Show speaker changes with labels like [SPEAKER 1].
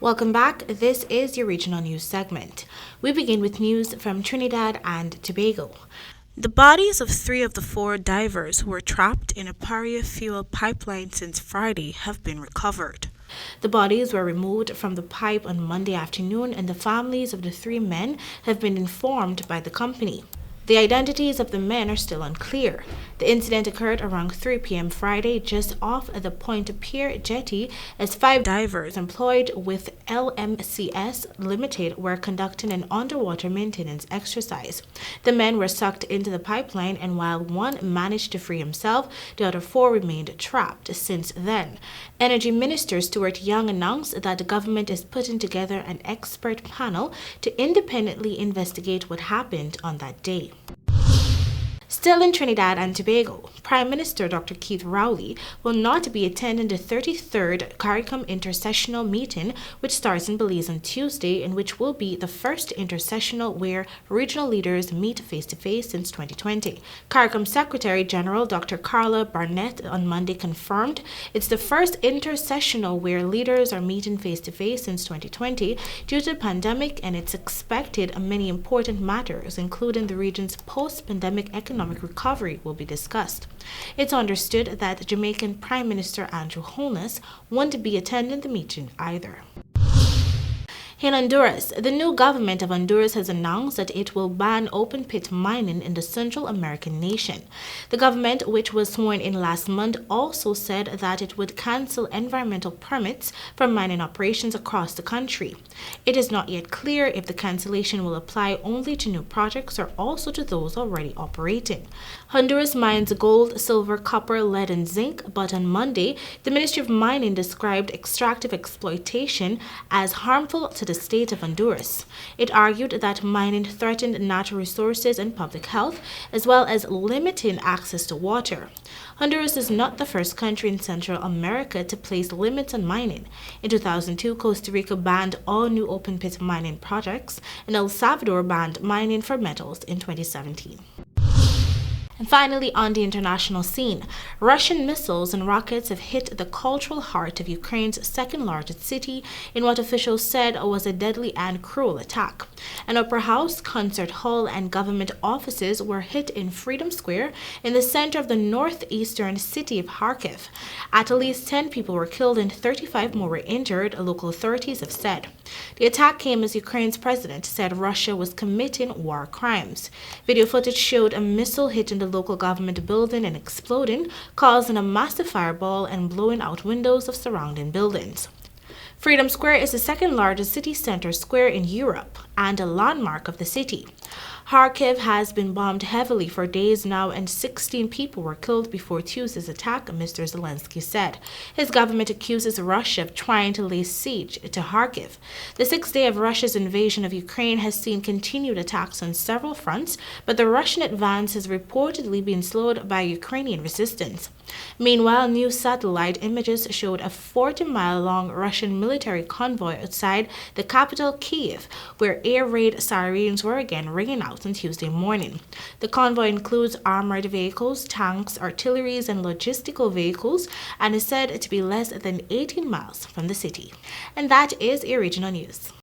[SPEAKER 1] Welcome back. This is your regional news segment. We begin with news from Trinidad and Tobago. The bodies of 3 of the 4 divers who were trapped in a Paria fuel pipeline since Friday have been recovered. The bodies were removed from the pipe on Monday afternoon, and the families of the 3 men have been informed by the company. The identities of the men are still unclear. The incident occurred around 3 p.m. Friday just off the Point Pier jetty as 5 divers employed with LMCS Limited were conducting an underwater maintenance exercise. The men were sucked into the pipeline, and while 1 managed to free himself, the other 4 remained trapped since then. Energy Minister Stuart Young announced that the government is putting together an expert panel to independently investigate what happened on that day. Still in Trinidad and Tobago, Prime Minister Dr. Keith Rowley will not be attending the 33rd CARICOM Intersessional Meeting, which starts in Belize on Tuesday, and which will be the first intersessional where regional leaders meet face-to-face since 2020. CARICOM Secretary General Dr. Carla Barnett on Monday confirmed it's the first intersessional where leaders are meeting face-to-face since 2020 due to the pandemic, and it's expected many important matters, including the region's post-pandemic economic recovery, will be discussed. It's understood that Jamaican Prime Minister Andrew Holness won't be attending the meeting either. In Honduras, the new government of Honduras has announced that it will ban open-pit mining in the Central American nation. The government, which was sworn in last month, also said that it would cancel environmental permits for mining operations across the country. It is not yet clear if the cancellation will apply only to new projects or also to those already operating. Honduras mines gold, silver, copper, lead, and zinc, but on Monday, the Ministry of Mining described extractive exploitation as harmful to the state of Honduras. It argued that mining threatened natural resources and public health, as well as limiting access to water. Honduras is not the first country in Central America to place limits on mining. In 2002, Costa Rica banned all new open-pit mining projects, and El Salvador banned mining for metals in 2017. And finally, on the international scene, Russian missiles and rockets have hit the cultural heart of Ukraine's second-largest city in what officials said was a deadly and cruel attack. An opera house, concert hall, and government offices were hit in Freedom Square in the center of the northeastern city of Kharkiv. At least 10 people were killed and 35 more were injured, local authorities have said. The attack came as Ukraine's president said Russia was committing war crimes. Video footage showed a missile hitting the local government building and exploding, causing a massive fireball and blowing out windows of surrounding buildings. Freedom Square is the second largest city center square in Europe and a landmark of the city. Kharkiv has been bombed heavily for days now, and 16 people were killed before Tuesday's attack, Mr. Zelensky said. His government accuses Russia of trying to lay siege to Kharkiv. The 6th day of Russia's invasion of Ukraine has seen continued attacks on several fronts, but the Russian advance has reportedly been slowed by Ukrainian resistance. Meanwhile, new satellite images showed a 40-mile-long Russian military convoy outside the capital, Kyiv, where air raid sirens were again ringing out on Tuesday morning. The convoy includes armored vehicles, tanks, artilleries, and logistical vehicles, and is said to be less than 18 miles from the city. And that is your regional news.